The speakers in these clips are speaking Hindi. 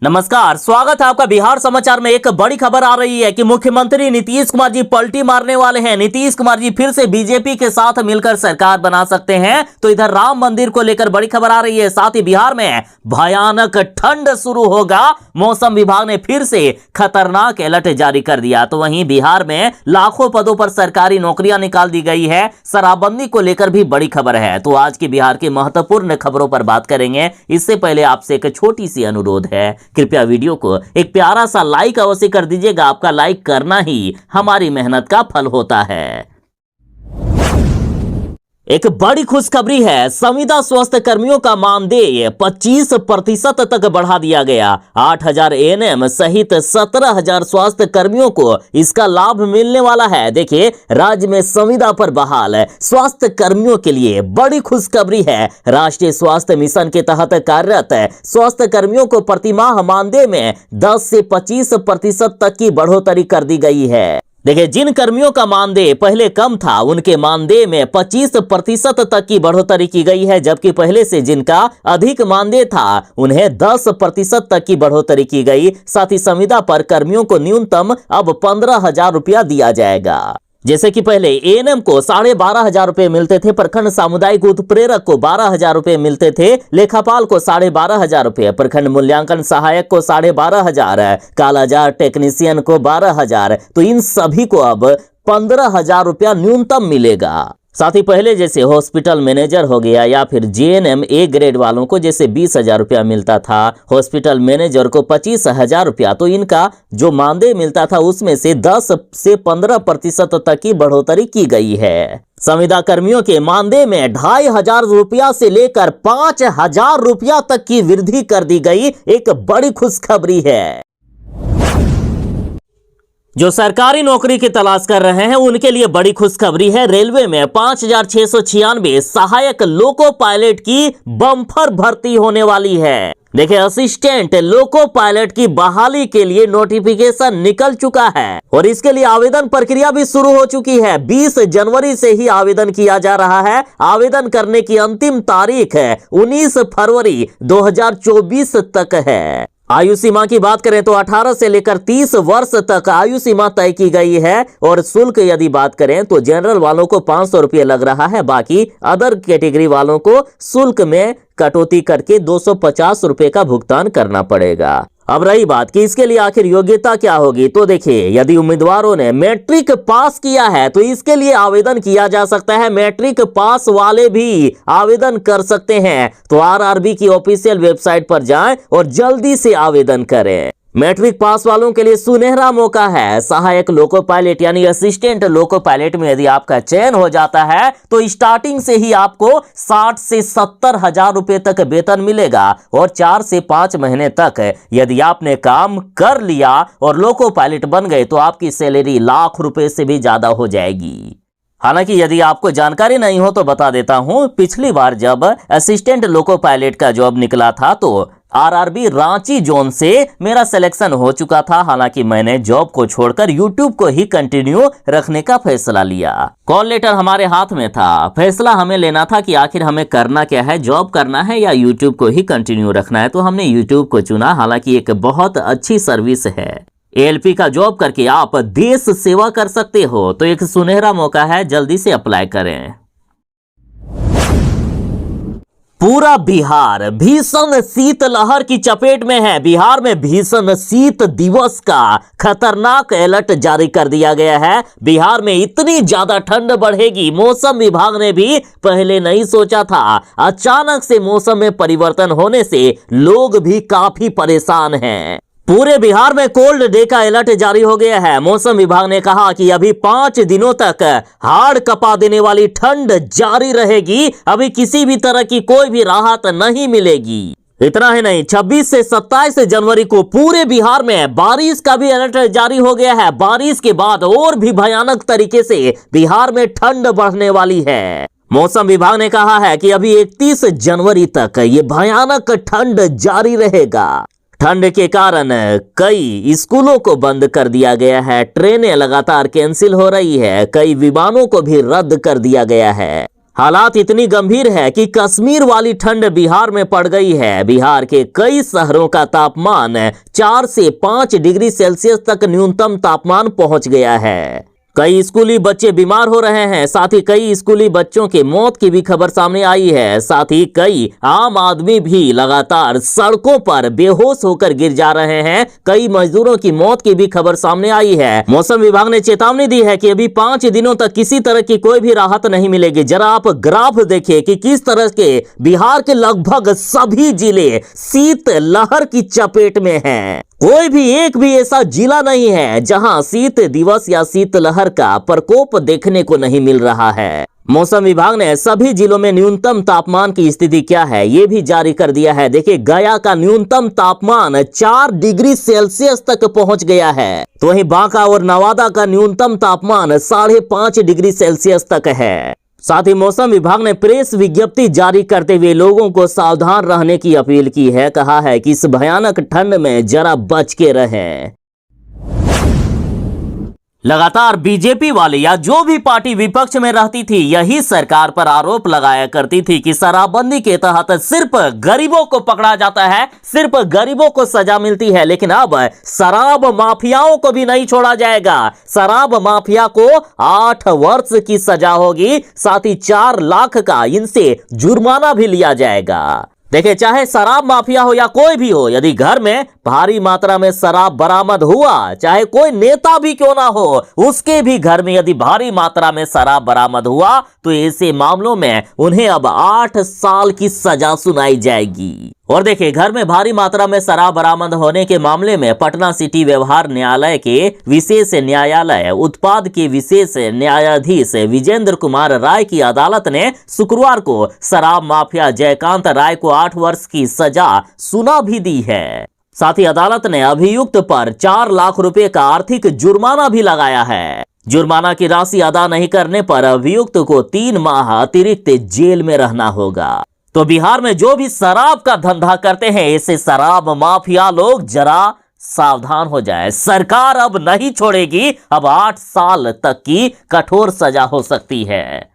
नमस्कार, स्वागत है आपका बिहार समाचार में। एक बड़ी खबर आ रही है कि मुख्यमंत्री नीतीश कुमार जी पलटी मारने वाले हैं। नीतीश कुमार जी फिर से बीजेपी के साथ मिलकर सरकार बना सकते हैं। तो इधर राम मंदिर को लेकर बड़ी खबर आ रही है। साथ ही बिहार में भयानक ठंड शुरू होगा। मौसम विभाग ने फिर से खतरनाक अलर्ट जारी कर दिया। तो वहीं बिहार में लाखों पदों पर सरकारी नौकरियां निकाल दी गई है। शराबबंदी को लेकर भी बड़ी खबर है। तो आज की बिहार की महत्वपूर्ण खबरों पर बात करेंगे। इससे पहले आपसे एक छोटी सी अनुरोध है, कृपया वीडियो को एक प्यारा सा लाइक अवश्य कर दीजिएगा। आपका लाइक करना ही हमारी मेहनत का फल होता है। एक बड़ी खुशखबरी है। संविदा स्वास्थ्य कर्मियों का मानदेय 25% तक बढ़ा दिया गया। 8,000 एएनएम सहित 17,000 स्वास्थ्य कर्मियों को इसका लाभ मिलने वाला है। देखिए, राज्य में संविदा पर बहाल स्वास्थ्य कर्मियों के लिए बड़ी खुशखबरी है। राष्ट्रीय स्वास्थ्य मिशन के तहत कार्यरत स्वास्थ्य कर्मियों को प्रतिमाह मानदेय में 10 से 25% तक की बढ़ोतरी कर दी गई है। देखिए, जिन कर्मियों का मानदेय पहले कम था उनके मानदेय में 25% तक की बढ़ोतरी की गई है, जबकि पहले से जिनका अधिक मानदेय था उन्हें 10% तक की बढ़ोतरी की गई। साथ ही संविदा पर कर्मियों को न्यूनतम अब 15,000 रुपया दिया जाएगा। जैसे कि पहले एएनएम को 12,500 रुपए मिलते थे, प्रखंड सामुदायिक उत्प्रेरक को 12,000 रुपए मिलते थे, लेखापाल को 12,500 रुपए, प्रखंड मूल्यांकन सहायक को 12,500, कालाजार टेक्नीशियन को 12,000। तो इन सभी को अब 15,000 रुपया न्यूनतम मिलेगा। साथ ही पहले जैसे हॉस्पिटल मैनेजर हो गया या फिर जेएनएम ए ग्रेड वालों को जैसे 20,000 रुपया मिलता था, हॉस्पिटल मैनेजर को 25,000 रुपया, तो इनका जो मानदेय मिलता था उसमें से 10 से 15% तक की बढ़ोतरी की गई है। संविदा कर्मियों के मानदेय में 2,500 रुपया से लेकर 5,000 रुपया तक की वृद्धि कर दी गई। एक बड़ी खुशखबरी है। जो सरकारी नौकरी की तलाश कर रहे हैं उनके लिए बड़ी खुशखबरी है। रेलवे में 5,696 सहायक लोको पायलट की बम्पर भर्ती होने वाली है। देखिए, असिस्टेंट लोको पायलट की बहाली के लिए नोटिफिकेशन निकल चुका है और इसके लिए आवेदन प्रक्रिया भी शुरू हो चुकी है। 20 जनवरी से ही आवेदन किया जा रहा है। आवेदन करने की अंतिम तारीख है 19 फरवरी 2024 तक है। आयु सीमा की बात करें तो 18 से लेकर 30 वर्ष तक आयु सीमा तय की गई है। और शुल्क यदि बात करें तो जनरल वालों को 500 रुपये लग रहा है, बाकी अदर कैटेगरी वालों को शुल्क में कटौती करके 250 रुपये का भुगतान करना पड़ेगा। अब रही बात कि इसके लिए आखिर योग्यता क्या होगी, तो देखिए, यदि उम्मीदवारों ने मैट्रिक पास किया है तो इसके लिए आवेदन किया जा सकता है। मैट्रिक पास वाले भी आवेदन कर सकते हैं। तो आरआरबी की ऑफिशियल वेबसाइट पर जाएं और जल्दी से आवेदन करें। मैट्रिक पास वालों के लिए सुनहरा मौका है। सहायक लोको पायलट यानी असिस्टेंट लोको पायलट में यदि आपका चयन हो जाता है तो स्टार्टिंग से ही आपको 60 से 70,000 रुपए तक वेतन मिलेगा। और 4 से 5 महीने तक यदि आपने काम कर लिया और लोको पायलट बन गए तो आपकी सैलरी लाख रुपए से भी ज्यादा हो जाएगी। हालांकि यदि आपको जानकारी नहीं हो तो बता देता हूं, पिछली बार जब असिस्टेंट लोको पायलट का जॉब निकला था तो आरआरबी रांची जोन से मेरा सिलेक्शन हो चुका था। हालांकि मैंने जॉब को छोड़कर यूट्यूब को ही कंटिन्यू रखने का फैसला लिया। कॉल लेटर हमारे हाथ में था, फैसला हमें लेना था कि आखिर हमें करना क्या है, जॉब करना है या यूट्यूब को ही कंटिन्यू रखना है। तो हमने यूट्यूब को चुना। हालांकि एक बहुत अच्छी सर्विस है। एएलपी का जॉब करके आप देश सेवा कर सकते हो। तो एक सुनहरा मौका है, जल्दी से अप्लाई करें। पूरा बिहार भीषण शीतलहर की चपेट में है। बिहार में भीषण शीत दिवस का खतरनाक अलर्ट जारी कर दिया गया है। बिहार में इतनी ज्यादा ठंड बढ़ेगी मौसम विभाग ने भी पहले नहीं सोचा था। अचानक से मौसम में परिवर्तन होने से लोग भी काफी परेशान हैं। पूरे बिहार में कोल्ड डे का अलर्ट जारी हो गया है। मौसम विभाग ने कहा कि अभी 5 दिनों तक हाड़ कपा देने वाली ठंड जारी रहेगी। अभी किसी भी तरह की कोई भी राहत नहीं मिलेगी। इतना ही नहीं, 26 से 27 जनवरी को पूरे बिहार में बारिश का भी अलर्ट जारी हो गया है। बारिश के बाद और भी भयानक तरीके से बिहार में ठंड बढ़ने वाली है। मौसम विभाग ने कहा है कि अभी 31 जनवरी तक ये भयानक ठंड जारी रहेगा। ठंड के कारण कई स्कूलों को बंद कर दिया गया है। ट्रेनें लगातार कैंसिल हो रही है। कई विमानों को भी रद्द कर दिया गया है। हालात इतनी गंभीर है कि कश्मीर वाली ठंड बिहार में पड़ गई है। बिहार के कई शहरों का तापमान 4 से 5 डिग्री सेल्सियस तक न्यूनतम तापमान पहुंच गया है। कई स्कूली बच्चे बीमार हो रहे हैं। साथ ही कई स्कूली बच्चों के मौत की भी खबर सामने आई है। साथ ही कई आम आदमी भी लगातार सड़कों पर बेहोश होकर गिर जा रहे हैं। कई मजदूरों की मौत की भी खबर सामने आई है। मौसम विभाग ने चेतावनी दी है कि अभी 5 दिनों तक किसी तरह की कोई भी राहत नहीं मिलेगी। जरा आप ग्राफ देखिए कि किस तरह के बिहार के लगभग सभी जिले शीत लहर की चपेट में हैं। कोई भी एक भी ऐसा जिला नहीं है जहां शीत दिवस या शीत लहर का प्रकोप देखने को नहीं मिल रहा है। मौसम विभाग ने सभी जिलों में न्यूनतम तापमान की स्थिति क्या है ये भी जारी कर दिया है। देखिए, गया का न्यूनतम तापमान 4 डिग्री सेल्सियस तक पहुंच गया है, तो वहीं बांका और नवादा का न्यूनतम तापमान 5.5 डिग्री सेल्सियस तक है। साथ ही मौसम विभाग ने प्रेस विज्ञप्ति जारी करते हुए लोगों को सावधान रहने की अपील की है। कहा है कि इस भयानक ठंड में जरा बच के रहें। लगातार बीजेपी वाले या जो भी पार्टी विपक्ष में रहती थी यही सरकार पर आरोप लगाया करती थी कि शराबबंदी के तहत सिर्फ गरीबों को पकड़ा जाता है, सिर्फ गरीबों को सजा मिलती है। लेकिन अब शराब माफियाओं को भी नहीं छोड़ा जाएगा। शराब माफिया को 8 वर्ष की सजा होगी, साथ ही 4 लाख का इनसे जुर्माना भी लिया जाएगा। देखिए, चाहे शराब माफिया हो या कोई भी हो, यदि घर में भारी मात्रा में शराब बरामद हुआ, चाहे कोई नेता भी क्यों ना हो, उसके भी घर में यदि भारी मात्रा में शराब बरामद हुआ तो ऐसे मामलों में उन्हें अब 8 साल की सजा सुनाई जाएगी। और देखिए, घर में भारी मात्रा में शराब बरामद होने के मामले में पटना सिटी व्यवहार न्यायालय के विशेष न्यायालय उत्पाद के विशेष न्यायाधीश विजेंद्र कुमार राय की अदालत ने शुक्रवार को शराब माफिया जयकांत राय को 8 वर्ष की सजा सुना भी दी है। साथ ही अदालत ने अभियुक्त पर 4 लाख रुपए का आर्थिक जुर्माना भी लगाया है। जुर्माना की राशि अदा नहीं करने पर अभियुक्त को 3 माह अतिरिक्त जेल में रहना होगा। तो बिहार में जो भी शराब का धंधा करते हैं ऐसे शराब माफिया लोग जरा सावधान हो जाए। सरकार अब नहीं छोड़ेगी, अब 8 साल तक की कठोर सजा हो सकती है।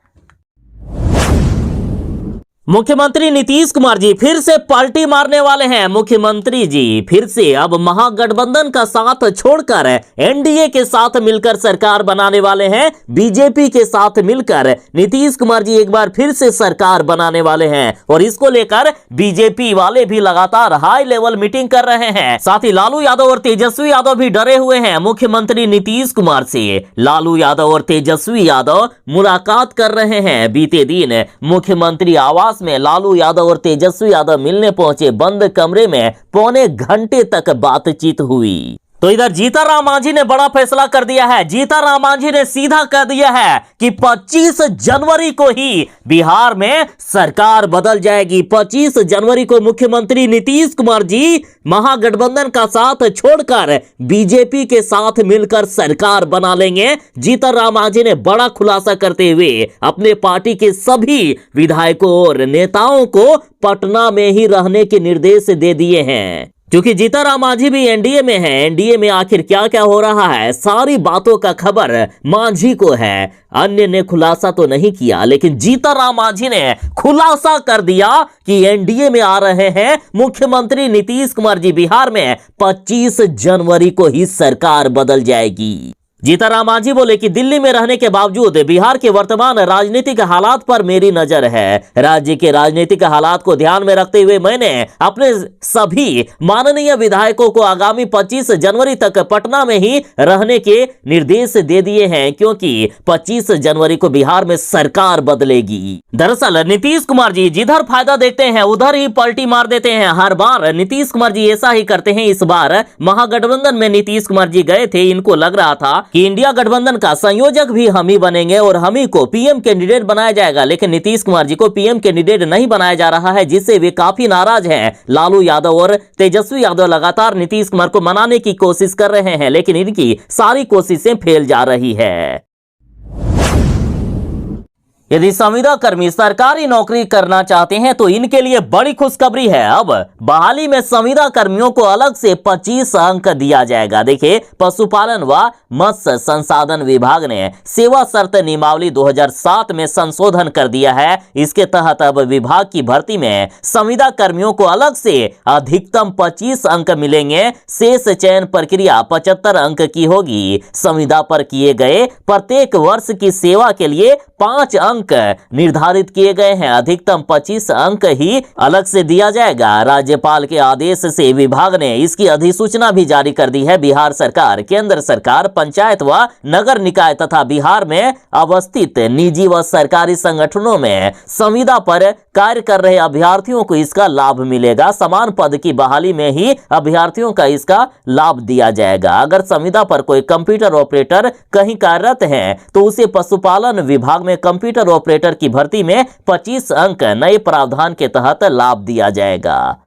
मुख्यमंत्री नीतीश कुमार जी फिर से पलटी मारने वाले हैं। मुख्यमंत्री जी फिर से अब महागठबंधन का साथ छोड़कर एनडीए के साथ मिलकर सरकार बनाने वाले हैं। बीजेपी के साथ मिलकर नीतीश कुमार जी एक बार फिर से सरकार बनाने वाले हैं और इसको लेकर बीजेपी वाले भी लगातार हाई लेवल मीटिंग कर रहे हैं। साथ ही लालू यादव और तेजस्वी यादव भी डरे हुए हैं मुख्यमंत्री नीतीश कुमार से। लालू यादव और तेजस्वी यादव मुलाकात कर रहे हैं। बीते दिन मुख्यमंत्री आवास में लालू यादव और तेजस्वी यादव मिलने पहुंचे। बंद कमरे में पौने घंटे तक बातचीत हुई। तो इधर जीतनराम मांझी ने बड़ा फैसला कर दिया है। जीतनराम मांझी ने सीधा कह दिया है कि 25 जनवरी को ही बिहार में सरकार बदल जाएगी। 25 जनवरी को मुख्यमंत्री नीतीश कुमार जी महागठबंधन का साथ छोड़कर बीजेपी के साथ मिलकर सरकार बना लेंगे। जीतनराम मांझी ने बड़ा खुलासा करते हुए अपने पार्टी के सभी विधायकों और नेताओं को पटना में ही रहने के निर्देश दे दिए हैं, क्योंकि जीतनराम मांझी भी एनडीए में है। एनडीए में आखिर क्या क्या हो रहा है, सारी बातों का खबर मांझी को है। अन्य ने खुलासा तो नहीं किया, लेकिन जीतनराम मांझी ने खुलासा कर दिया कि एनडीए में आ रहे हैं मुख्यमंत्री नीतीश कुमार जी। बिहार में 25 जनवरी को ही सरकार बदल जाएगी। जीतनराम मांझी बोले कि दिल्ली में रहने के बावजूद बिहार के वर्तमान राजनीतिक हालात पर मेरी नजर है। राज्य के राजनीतिक हालात को ध्यान में रखते हुए मैंने अपने सभी माननीय विधायकों को आगामी 25 जनवरी तक पटना में ही रहने के निर्देश दे दिए हैं, क्योंकि 25 जनवरी को बिहार में सरकार बदलेगी। दरअसल नीतीश कुमार जी जिधर फायदा देखते हैं उधर ही पलटी मार देते हैं। हर बार नीतीश कुमार जी ऐसा ही करते हैं। इस बार महागठबंधन में नीतीश कुमार जी गए थे। इनको लग रहा था कि इंडिया गठबंधन का संयोजक भी हम ही बनेंगे और हम ही को पीएम कैंडिडेट बनाया जाएगा, लेकिन नीतीश कुमार जी को पीएम कैंडिडेट नहीं बनाया जा रहा है, जिससे वे काफी नाराज हैं। लालू यादव और तेजस्वी यादव लगातार नीतीश कुमार को मनाने की कोशिश कर रहे हैं, लेकिन इनकी सारी कोशिशें फेल जा रही है। यदि संविदा कर्मी सरकारी नौकरी करना चाहते हैं तो इनके लिए बड़ी खुशखबरी है। अब बहाली में संविदा कर्मियों को अलग से 25 अंक दिया जाएगा। देखिए, पशुपालन व मत्स्य संसाधन विभाग ने सेवा शर्त नियमावली 2007 में संशोधन कर दिया है। इसके तहत अब विभाग की भर्ती में संविदा कर्मियों को अलग से अधिकतम 25 अंक मिलेंगे। शेष चयन प्रक्रिया 75 अंक की होगी। संविदा पर किए गए प्रत्येक वर्ष की सेवा के लिए 5 अंक निर्धारित किए गए हैं। अधिकतम 25 अंक ही अलग से दिया जाएगा। राज्यपाल के आदेश से विभाग ने इसकी अधिसूचना भी जारी कर दी है। बिहार सरकार, केंद्र सरकार, पंचायत व नगर निकाय तथा बिहार में अवस्थित निजी व सरकारी संगठनों में संविदा पर कार्य कर रहे अभ्यर्थियों को इसका लाभ मिलेगा। समान पद की बहाली में ही अभ्यर्थियों का इसका लाभ दिया जाएगा। अगर संविदा पर कोई कंप्यूटर ऑपरेटर कहीं कार्यरत है तो उसे पशुपालन विभाग में कंप्यूटर ऑपरेटर की भर्ती में 25 अंक नए प्रावधान के तहत लाभ दिया जाएगा।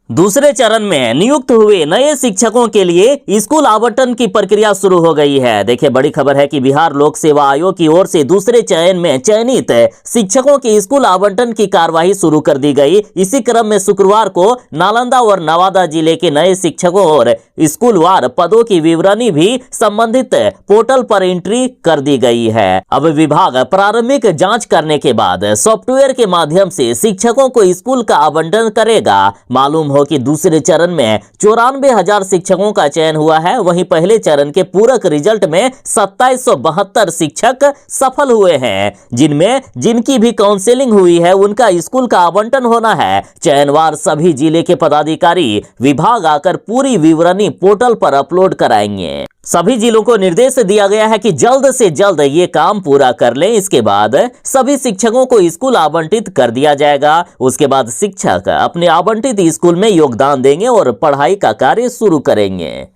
दूसरे चरण में नियुक्त हुए नए शिक्षकों के लिए स्कूल आवंटन की प्रक्रिया शुरू हो गई है। देखिए, बड़ी खबर है कि बिहार लोक सेवा आयोग की ओर से दूसरे चयन में चयनित शिक्षकों के स्कूल आवंटन की कार्यवाही शुरू कर दी गई। इसी क्रम में शुक्रवार को नालंदा और नवादा जिले के नए शिक्षकों और स्कूलवार पदों की विवरणी भी संबंधित पोर्टल पर एंट्री कर दी गई है। अब विभाग प्रारंभिक जाँच करने के बाद सॉफ्टवेयर के माध्यम से शिक्षकों को स्कूल का आवंटन करेगा। मालूम हो कि दूसरे चरण में 94,000 शिक्षकों का चयन हुआ है। वहीं पहले चरण के पूरक रिजल्ट में 2772 शिक्षक सफल हुए हैं। जिनकी भी काउंसलिंग हुई है उनका स्कूल का आवंटन होना है। चयनवार सभी जिले के पदाधिकारी विभाग आकर पूरी विवरणी पोर्टल पर अपलोड कराएंगे। सभी जिलों को निर्देश दिया गया है कि जल्द से जल्द ये काम पूरा कर लें। इसके बाद सभी शिक्षकों को स्कूल आवंटित कर दिया जाएगा। उसके बाद शिक्षक अपने आवंटित स्कूल में योगदान देंगे और पढ़ाई का कार्य शुरू करेंगे।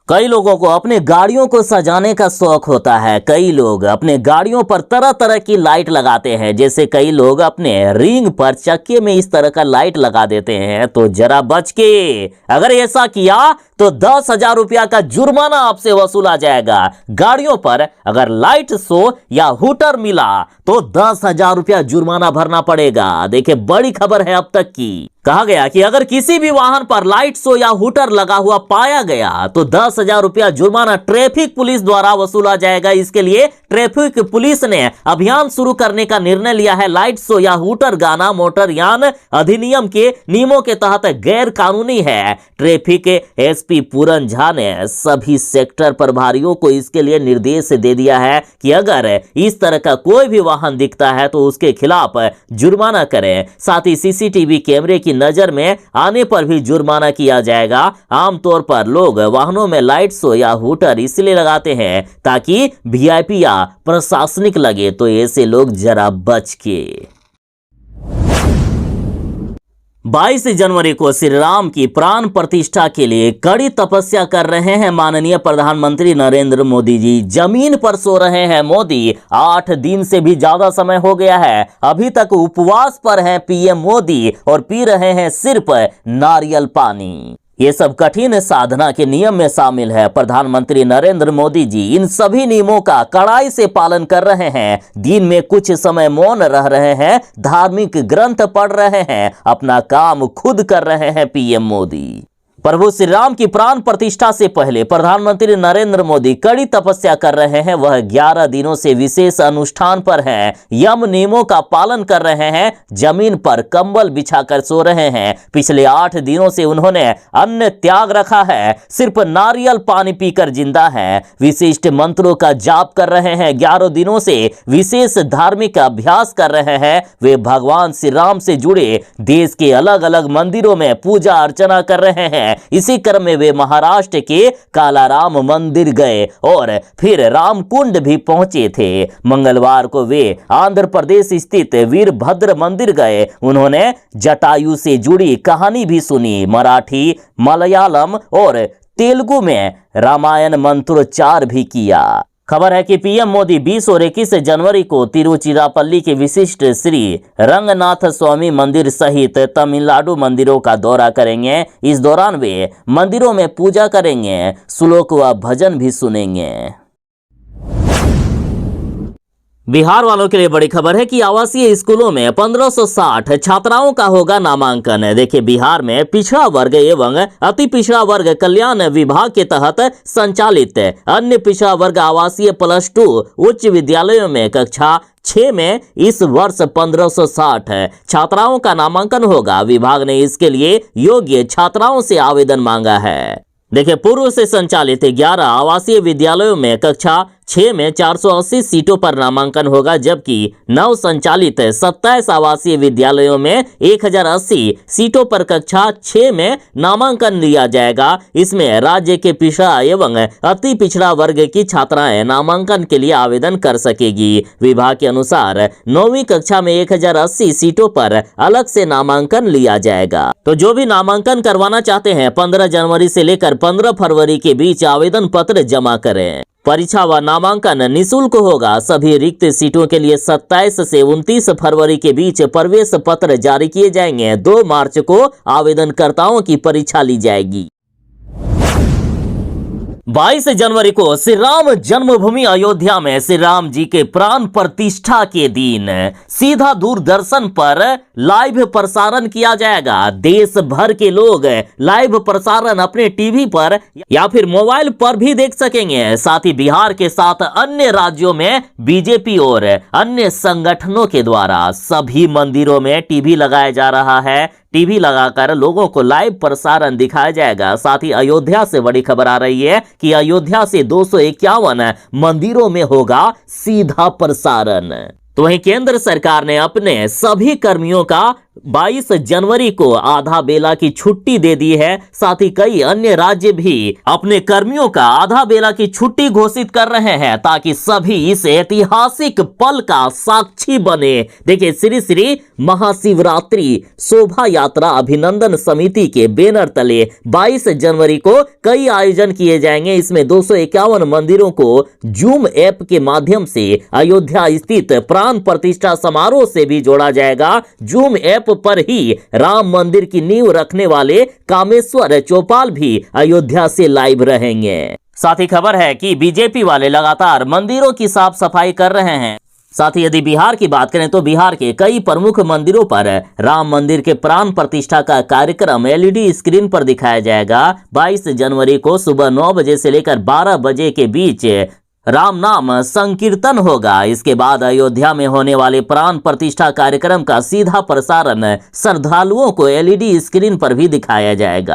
कई लोगों को अपने गाड़ियों को सजाने का शौक होता है। कई लोग अपने गाड़ियों पर तरह तरह की लाइट लगाते हैं। जैसे कई लोग अपने रिंग पर चक्के में इस तरह का लाइट लगा देते हैं। तो जरा बच के, अगर ऐसा किया तो 10,000 रुपया का जुर्माना आपसे वसूला जाएगा। गाड़ियों पर अगर लाइट शो या हूटर मिला तो 10,000 रुपया जुर्माना भरना पड़ेगा। देखिए, बड़ी खबर है अब तक की। कहा गया कि अगर किसी भी वाहन पर लाइट शो या हूटर लगा हुआ पाया गया तो 10,000 रुपया जुर्माना ट्रैफिक पुलिस द्वारा वसूला जाएगा। इसके लिए ट्रैफिक पुलिस ने अभियान शुरू करने का निर्णय लिया है। लाइट शो या हूटर गाना मोटरयान अधिनियम के नियमों के तहत गैर कानूनी है। ट्रैफिक एसपी पूरन झा ने सभी सेक्टर प्रभारियों को इसके लिए निर्देश दे दिया है कि अगर इस तरह का कोई भी वाहन दिखता है तो उसके खिलाफ जुर्माना करें। साथ ही सीसीटीवी कैमरे की नजर में आने पर भी जुर्माना किया जाएगा। आमतौर पर लोग वाहनों में लाइट शो या हूटर इसलिए लगाते हैं ताकि वीआईपी या प्रशासनिक लगे। तो ऐसे लोग जरा बच के। 22 जनवरी को श्री राम की प्राण प्रतिष्ठा के लिए कड़ी तपस्या कर रहे हैं माननीय प्रधानमंत्री नरेंद्र मोदी जी। जमीन पर सो रहे हैं मोदी। 8 दिन से भी ज्यादा समय हो गया है। अभी तक उपवास पर हैं पीएम मोदी और पी रहे हैं सिर्फ नारियल पानी। ये सब कठिन साधना के नियम में शामिल है। प्रधानमंत्री नरेंद्र मोदी जी इन सभी नियमों का कड़ाई से पालन कर रहे हैं। दिन में कुछ समय मौन रह रहे हैं, धार्मिक ग्रंथ पढ़ रहे हैं, अपना काम खुद कर रहे हैं पीएम मोदी। प्रभु श्री राम की प्राण प्रतिष्ठा से पहले प्रधानमंत्री नरेंद्र मोदी कड़ी तपस्या कर रहे हैं। वह 11 दिनों से विशेष अनुष्ठान पर हैं। यम नियमों का पालन कर रहे हैं। जमीन पर कंबल बिछाकर सो रहे हैं। पिछले 8 दिनों से उन्होंने अन्न त्याग रखा है। सिर्फ नारियल पानी पीकर जिंदा है। विशिष्ट मंत्रों का जाप कर रहे हैं। 11 दिनों से विशेष धार्मिक अभ्यास कर रहे हैं। वे भगवान श्री राम से जुड़े देश के अलग अलग मंदिरों में पूजा अर्चना कर रहे हैं। इसी क्रम में वे महाराष्ट्र के कालाराम मंदिर गए और फिर रामकुंड भी पहुंचे थे। मंगलवार को वे आंध्र प्रदेश स्थित वीरभद्र मंदिर गए। उन्होंने जटायु से जुड़ी कहानी भी सुनी। मराठी, मलयालम और तेलुगु में रामायण मंत्रोच्चार भी किया। खबर है कि पीएम मोदी 20 और 21 जनवरी को तिरुचिरापल्ली के विशिष्ट श्री रंगनाथ स्वामी मंदिर सहित तमिलनाडु मंदिरों का दौरा करेंगे। इस दौरान वे मंदिरों में पूजा करेंगे, श्लोक व भजन भी सुनेंगे। बिहार वालों के लिए बड़ी खबर है कि आवासीय स्कूलों में 1560 छात्राओं का होगा नामांकन। देखिए, बिहार में पिछड़ा वर्ग एवं अति पिछड़ा वर्ग कल्याण विभाग के तहत संचालित अन्य पिछड़ा वर्ग आवासीय +2 उच्च विद्यालयों में कक्षा 6 में इस वर्ष 1560 छात्राओं का नामांकन होगा। विभाग ने इसके लिए योग्य छात्राओं से आवेदन मांगा है। देखिए, पूर्व से संचालित 11 आवासीय विद्यालयों में कक्षा 6 में 480 सीटों पर नामांकन होगा, जबकि नव संचालित 27 आवासीय विद्यालयों में 1080 सीटों पर कक्षा 6 में नामांकन लिया जाएगा। इसमें राज्य के पिछड़ा एवं अति पिछड़ा वर्ग की छात्राएं नामांकन के लिए आवेदन कर सकेगी। विभाग के अनुसार 9वीं कक्षा में 1080 सीटों पर अलग से नामांकन लिया जाएगा। तो जो भी नामांकन करवाना चाहते हैं 15 जनवरी से लेकर 15 फरवरी के बीच आवेदन पत्र जमा करें। परीक्षा व नामांकन निःशुल्क होगा। सभी रिक्त सीटों के लिए 27 से 29 फरवरी के बीच प्रवेश पत्र जारी किए जाएंगे। 2 मार्च को आवेदनकर्ताओं की परीक्षा ली जाएगी। 22 जनवरी को श्री राम जन्मभूमि अयोध्या में श्री राम जी के प्राण प्रतिष्ठा के दिन सीधा दूरदर्शन पर लाइव प्रसारण किया जाएगा। देश भर के लोग लाइव प्रसारण अपने टीवी पर या फिर मोबाइल पर भी देख सकेंगे। साथ ही बिहार के साथ अन्य राज्यों में बीजेपी और अन्य संगठनों के द्वारा सभी मंदिरों में टीवी लगाया जा रहा है। टीवी लगाकर लोगों को लाइव प्रसारण दिखाया जाएगा। साथ ही अयोध्या से बड़ी खबर आ रही है कि अयोध्या से 251 मंदिरों में होगा सीधा प्रसारण। तो वहीं केंद्र सरकार ने अपने सभी कर्मियों का 22 जनवरी को आधा बेला की छुट्टी दे दी है। साथ ही कई अन्य राज्य भी अपने कर्मियों का आधा बेला की छुट्टी घोषित कर रहे हैं, ताकि सभी इस ऐतिहासिक पल का साक्षी बने। देखिए, श्री श्री महाशिवरात्रि शोभा यात्रा अभिनंदन समिति के बैनर तले 22 जनवरी को कई आयोजन किए जाएंगे। इसमें 251 मंदिरों को जूम ऐप के माध्यम से अयोध्या स्थित प्राण प्रतिष्ठा समारोह से भी जोड़ा जाएगा। जूम ऐप पर ही राम मंदिर की नींव रखने वाले कामेश्वर चौपाल भी अयोध्या से लाइव रहेंगे। साथ ही खबर है कि बीजेपी वाले लगातार मंदिरों की साफ सफाई कर रहे हैं। साथ ही यदि बिहार की बात करें तो बिहार के कई प्रमुख मंदिरों पर राम मंदिर के प्राण प्रतिष्ठा का कार्यक्रम एलईडी स्क्रीन पर दिखाया जाएगा। 22 जनवरी को सुबह 9 बजे से लेकर 12 बजे के बीच राम नाम संकीर्तन होगा। इसके बाद अयोध्या में होने वाले प्राण प्रतिष्ठा कार्यक्रम का सीधा प्रसारण श्रद्धालुओं को एलईडी स्क्रीन पर भी दिखाया जाएगा।